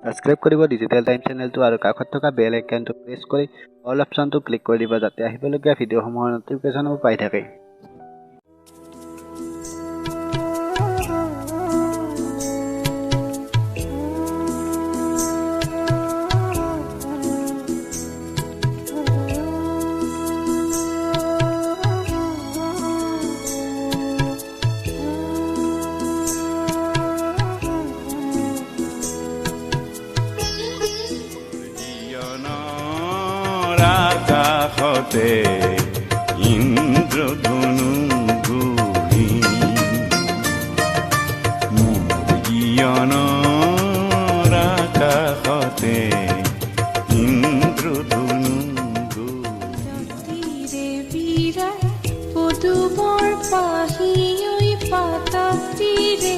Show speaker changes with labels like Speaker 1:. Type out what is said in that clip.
Speaker 1: Subscribe কৰিব digital time চেনেলটো আৰু কাষত থকা বেল আইকনটো প্ৰেছ কৰি অল অপশ্যনটো ক্লিক কৰি দিব যাতে আহিবলগীয়া ভিডিঅ'সমূহৰ নটিফিকেশ্যনবোৰ পাই থাকে।
Speaker 2: আকাশতে ইন্দ্ৰধনু গুৰি মুৰিয়নৰ আকাশতে ইন্দ্ৰধনু
Speaker 3: গুৰি পদুমৰ পাহি পাতাতিৰে